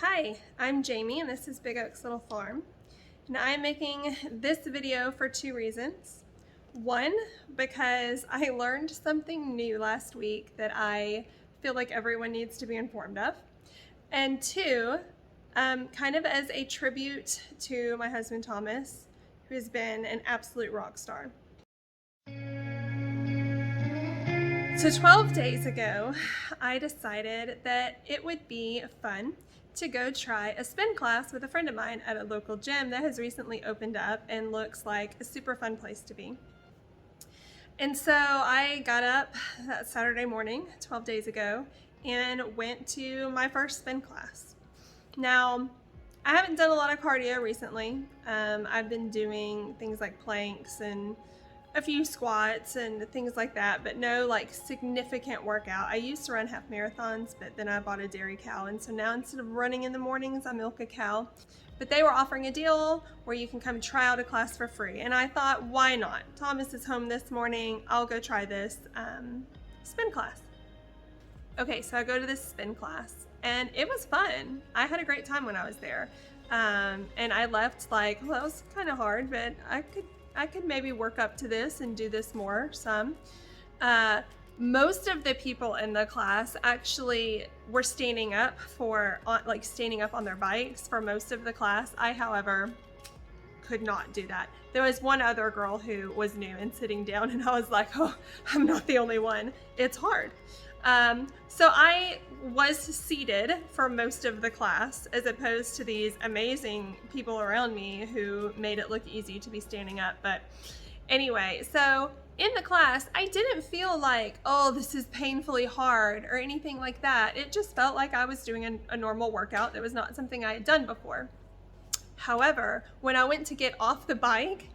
Hi, I'm Jamie and this is Big Oaks Little Farm. And I'm making this video for two reasons. One, because I learned something new last week that I feel like everyone needs to be informed of. And two, kind of as a tribute to my husband Thomas, who has been an absolute rock star. So 12 days ago, I decided that it would be fun to go try a spin class with a friend of mine at a local gym that has recently opened up and looks like a super fun place to be. And so I got up that Saturday morning, 12 days ago, and went to my first spin class. Now, I haven't done a lot of cardio recently. I've been doing things like planks and a few squats and things like that, but no like significant workout. I used to run half marathons, but then I bought a dairy cow, and so now instead of running in the mornings, I milk a cow. But they were offering a deal where you can come try out a class for free, and I thought, why not? Thomas is home this morning, I'll go try this spin class. Okay, so I go to this spin class, and it was fun. I had a great time when I was there, and I left like, well, it was kind of hard, but I could maybe work up to this and do this more some. Most of the people in the class actually were standing up on their bikes for most of the class. I, however, could not do that. There was one other girl who was new and sitting down, and I was like, oh, I'm not the only one. It's hard. So I was seated for most of the class, as opposed to these amazing people around me who made it look easy to be standing up. But anyway, so in the class, I didn't feel like, oh, this is painfully hard or anything like that. It just felt like I was doing a normal workout. That was not something I had done before. However, when I went to get off the bike,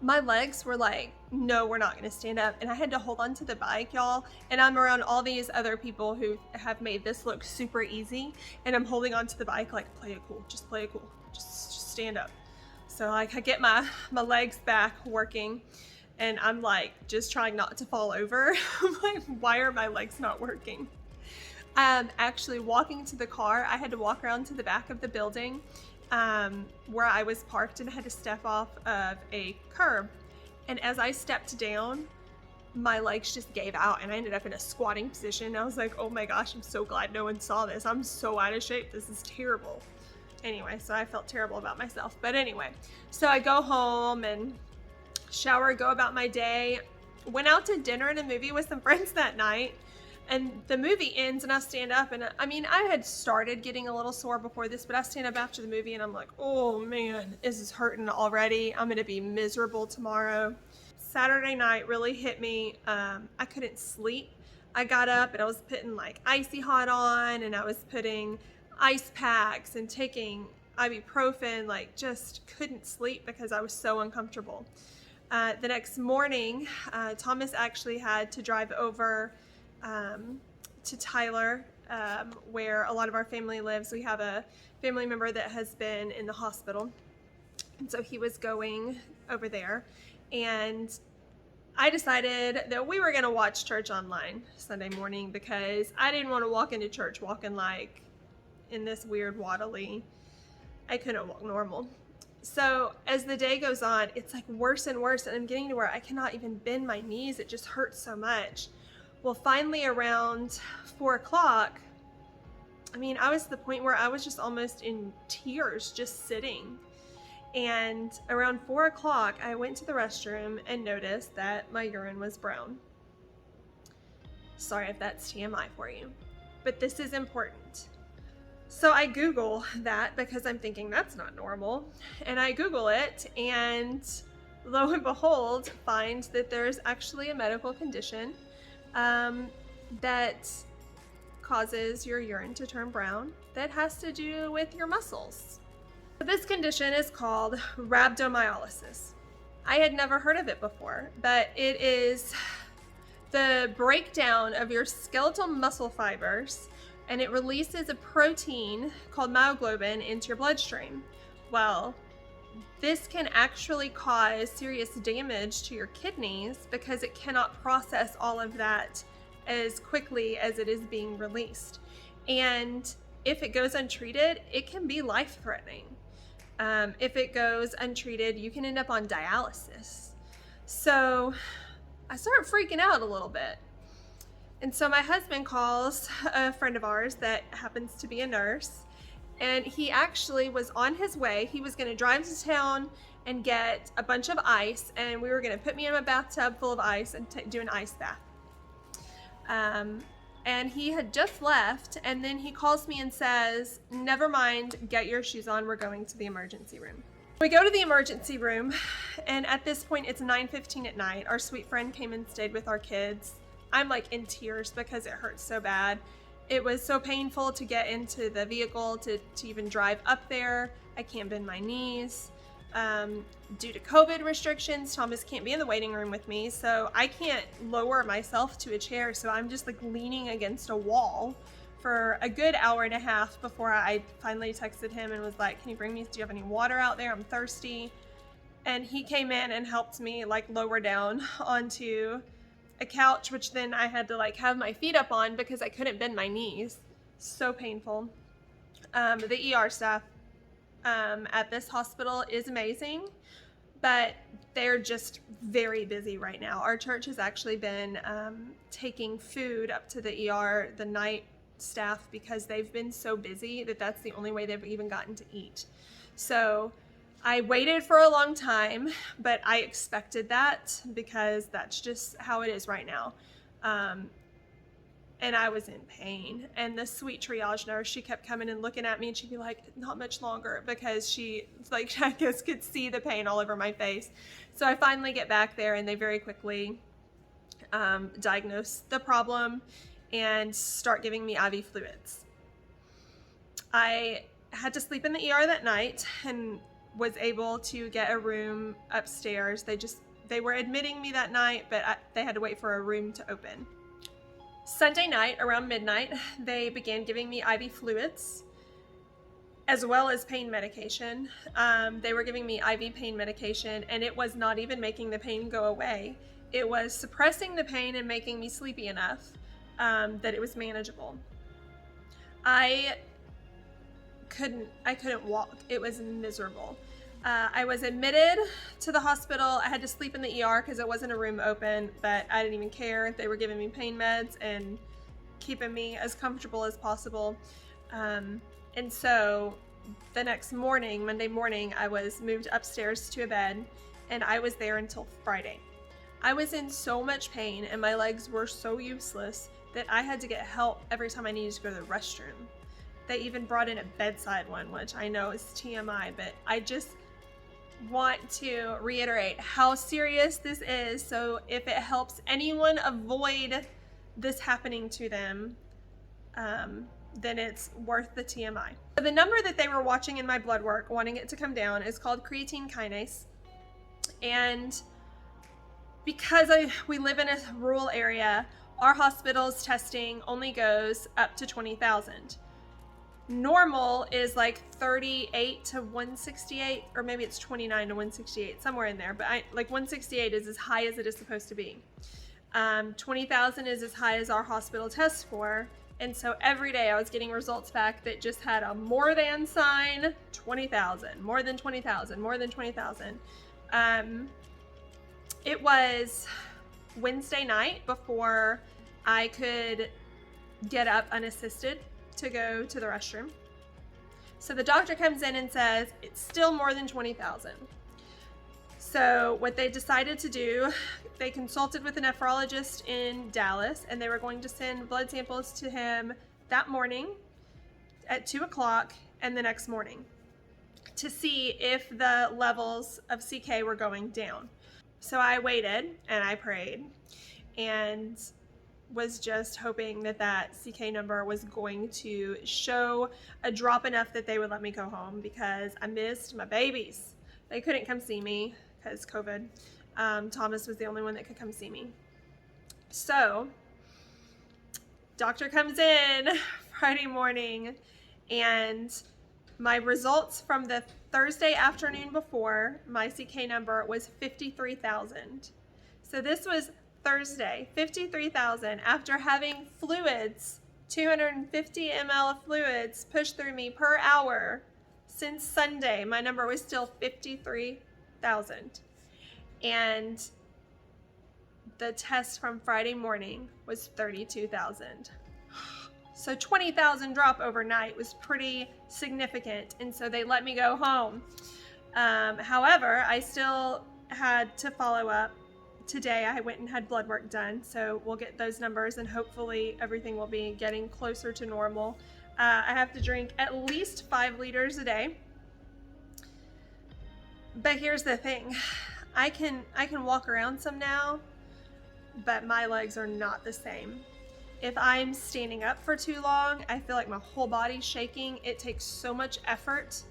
my legs were like, no, we're not going to stand up. And I had to hold on to the bike, y'all. And I'm around all these other people who have made this look super easy. And I'm holding on to the bike like, play it cool, just play it cool, just stand up. So like I get my legs back working, and I'm like just trying not to fall over. I'm like, why are my legs not working? Actually walking to the car, I had to walk around to the back of the building where I was parked, and I had to step off of a curb. And as I stepped down, my legs just gave out, and I ended up in a squatting position. I was like, oh my gosh, I'm so glad no one saw this. I'm so out of shape. This is terrible. Anyway, so I felt terrible about myself. But anyway, so I go home and shower, go about my day. Went out to dinner and a movie with some friends that night. And the movie ends and I stand up, and I mean, I had started getting a little sore before this, but I stand up after the movie and I'm like, oh man, this is hurting already. I'm gonna be miserable tomorrow. Saturday night really hit me. I couldn't sleep. I got up and I was putting like icy hot on, and I was putting ice packs and taking ibuprofen, like just couldn't sleep because I was so uncomfortable. The next morning, Thomas actually had to drive over to Tyler, where a lot of our family lives. We have a family member that has been in the hospital, and so he was going over there, and I decided that we were going to watch church online Sunday morning because I didn't want to walk into church walking like in this weird waddly. I couldn't walk normal. So as the day goes on, it's like worse and worse, and I'm getting to where I cannot even bend my knees. It just hurts so much. Well, finally around 4 o'clock, I mean, I was to the point where I was just almost in tears just sitting. And around 4 o'clock, I went to the restroom and noticed that my urine was brown. Sorry if that's TMI for you, but this is important. So I Google that because I'm thinking that's not normal. And I Google it, and lo and behold, find that there's actually a medical condition that causes your urine to turn brown that has to do with your muscles. This condition is called rhabdomyolysis. I had never heard of it before, but it is the breakdown of your skeletal muscle fibers, and it releases a protein called myoglobin into your bloodstream. Well, this can actually cause serious damage to your kidneys because it cannot process all of that as quickly as it is being released. And if it goes untreated, it can be life-threatening. If it goes untreated, you can end up on dialysis. So I start freaking out a little bit. And so my husband calls a friend of ours that happens to be a nurse, and he actually was on his way. He was going to drive to town and get a bunch of ice, and we were going to put me in a bathtub full of ice and do an ice bath. And he had just left, and then he calls me and says, never mind, get your shoes on, we're going to the emergency room. We go to the emergency room, and at this point it's 9:15 at night. Our sweet friend came and stayed with our kids. I'm like in tears because it hurts so bad. It was so painful to get into the vehicle, to even drive up there. I can't bend my knees. Due to COVID restrictions, Thomas can't be in the waiting room with me, so I can't lower myself to a chair, so I'm just like leaning against a wall for a good hour and a half before I finally texted him and was like, can you bring me, do you have any water out there? I'm thirsty. And he came in and helped me like lower down onto a couch, which then I had to like have my feet up on because I couldn't bend my knees. So painful. The ER staff at this hospital is amazing, but they're just very busy right now. Our church has actually been taking food up to the ER, the night staff, because they've been so busy that that's the only way they've even gotten to eat. So I waited for a long time, but I expected that because that's just how it is right now. And I was in pain. And the sweet triage nurse, she kept coming and looking at me, and she'd be like, not much longer, because she, like, I guess could see the pain all over my face. So I finally get back there, and they very quickly diagnose the problem and start giving me IV fluids. I had to sleep in the ER that night and was able to get a room upstairs. They were admitting me that night, but they had to wait for a room to open. Sunday night around midnight, they began giving me IV fluids as well as pain medication. They were giving me IV pain medication, and it was not even making the pain go away. It was suppressing the pain and making me sleepy enough that it was manageable. I couldn't walk. It was miserable. I was admitted to the hospital. I had to sleep in the ER because there wasn't a room open, but I didn't even care. They were giving me pain meds and keeping me as comfortable as possible. And so the next morning, Monday morning, I was moved upstairs to a bed, and I was there until Friday. I was in so much pain and my legs were so useless that I had to get help every time I needed to go to the restroom. They even brought in a bedside one, which I know is TMI, but I just want to reiterate how serious this is. So if it helps anyone avoid this happening to them, then it's worth the TMI. So the number that they were watching in my blood work, wanting it to come down, is called creatine kinase. And because we live in a rural area, our hospital's testing only goes up to 20,000. Normal is like 38 to 168, or maybe it's 29 to 168, somewhere in there. But like 168 is as high as it is supposed to be. 20,000 is as high as our hospital tests for. And so every day I was getting results back that just had a more than sign, 20,000, more than 20,000, more than 20,000. It was Wednesday night before I could get up unassisted to go to the restroom. So the doctor comes in and says, it's still more than 20,000. So what they decided to do, they consulted with a nephrologist in Dallas, and they were going to send blood samples to him that morning at 2 o'clock and the next morning to see if the levels of CK were going down. So I waited and I prayed and was just hoping that that CK number was going to show a drop enough that they would let me go home, because I missed my babies. They couldn't come see me because COVID. Thomas was the only one that could come see me. So doctor comes in Friday morning, and my results from the Thursday afternoon before, my CK number was 53,000. So this was Thursday, 53,000 after having fluids 250 ml of fluids pushed through me per hour. Since Sunday, my number was still 53,000. And the test from Friday morning was 32,000. So 20,000 drop overnight was pretty significant. And so they let me go home. However, I still had to follow up. Today I went and had blood work done, so we'll get those numbers and hopefully everything will be getting closer to normal. I have to drink at least 5 liters a day. But here's the thing, I can walk around some now, but my legs are not the same. If I'm standing up for too long, I feel like my whole body's shaking. It takes so much effort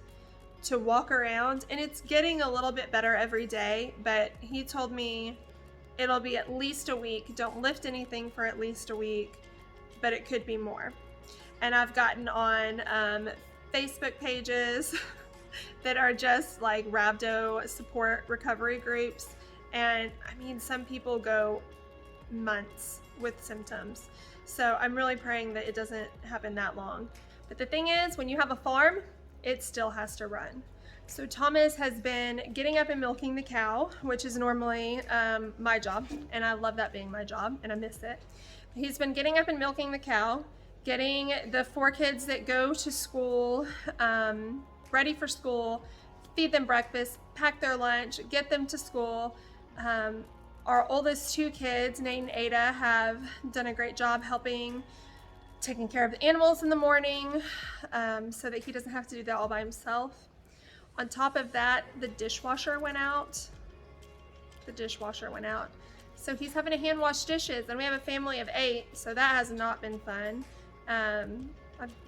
to walk around, and it's getting a little bit better every day, but he told me it'll be at least a week. Don't lift anything for at least a week, but it could be more. And I've gotten on Facebook pages that are just like rhabdo support recovery groups. And I mean, some people go months with symptoms. So I'm really praying that it doesn't happen that long. But the thing is, when you have a farm, it still has to run. So Thomas has been getting up and milking the cow, which is normally my job, and I love that being my job, and I miss it. He's been getting up and milking the cow, getting the 4 kids that go to school ready for school, feed them breakfast, pack their lunch, get them to school. Our oldest 2 kids, Nate and Ada, have done a great job helping taking care of the animals in the morning so that he doesn't have to do that all by himself. On top of that, the dishwasher went out. So he's having to hand wash dishes, and we have a family of 8, so that has not been fun.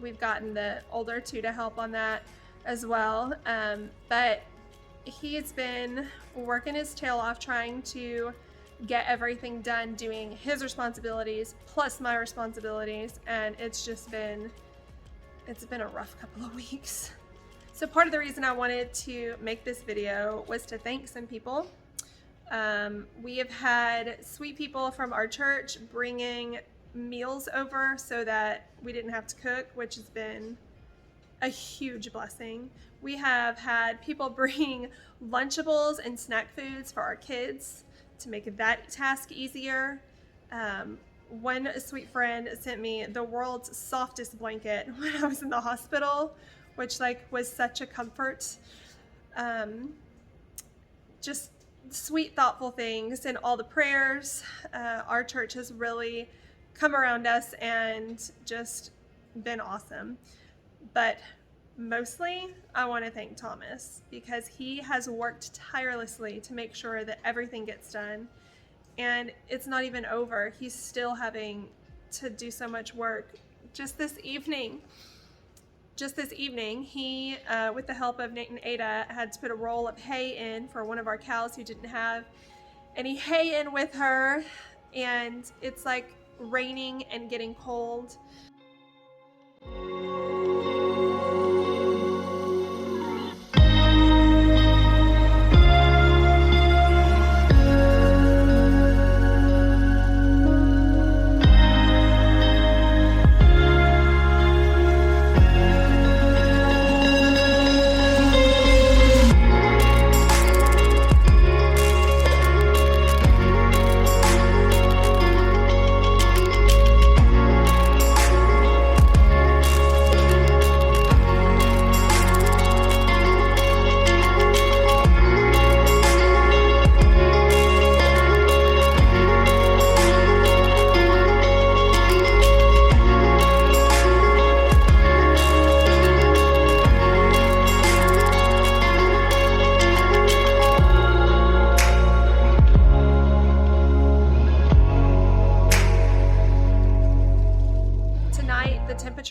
We've gotten the older 2 to help on that as well. But he's been working his tail off trying to get everything done, doing his responsibilities plus my responsibilities, and it's been a rough couple of weeks. So part of the reason I wanted to make this video was to thank some people. We have had sweet people from our church bringing meals over so that we didn't have to cook, which has been a huge blessing. We have had people bring Lunchables and snack foods for our kids to make that task easier. One sweet friend sent me the world's softest blanket when I was in the hospital, which was such a comfort. Just sweet, thoughtful things, and all the prayers. Our church has really come around us and just been awesome. But mostly, I want to thank Thomas because he has worked tirelessly to make sure that everything gets done. And it's not even over. He's still having to do so much work. Just this evening, he, with the help of Nate and Ada, had to put a roll of hay in for one of our cows who didn't have any hay in with her. And it's like raining and getting cold.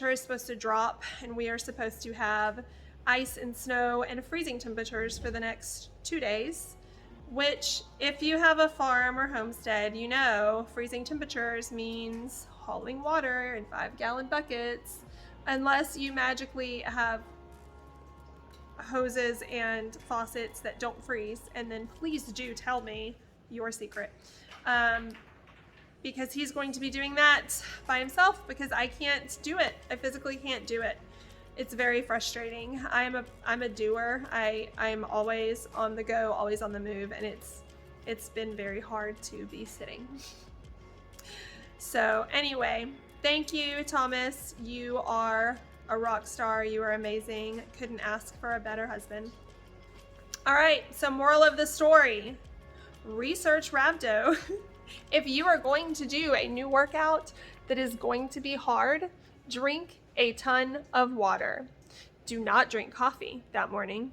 Is supposed to drop, and we are supposed to have ice and snow and freezing temperatures for the next 2 days, which, if you have a farm or homestead, you know freezing temperatures means hauling water in 5-gallon buckets, unless you magically have hoses and faucets that don't freeze, and then please do tell me your secret. because he's going to be doing that by himself because I can't do it. I physically can't do it. It's very frustrating. I'm a doer. I'm always on the go, always on the move, and it's been very hard to be sitting. So anyway, thank you, Thomas. You are a rock star. You are amazing. Couldn't ask for a better husband. All right, so moral of the story, research rhabdo. If you are going to do a new workout that is going to be hard, drink a ton of water. Do not drink coffee that morning.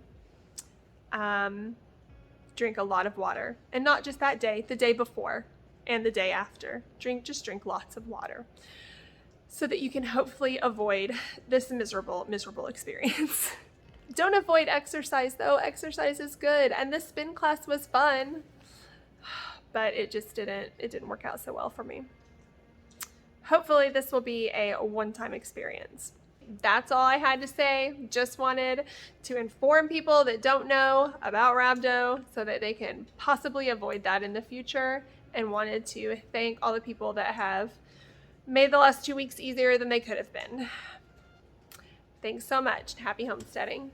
Drink a lot of water, and not just that day, the day before and the day after. Just drink lots of water so that you can hopefully avoid this miserable experience. Don't avoid exercise though. Exercise is good, and the spin class was fun, but it didn't work out so well for me. Hopefully this will be a one-time experience. That's all I had to say. Just wanted to inform people that don't know about rhabdo so that they can possibly avoid that in the future, and wanted to thank all the people that have made the last 2 weeks easier than they could have been. Thanks so much. Happy homesteading.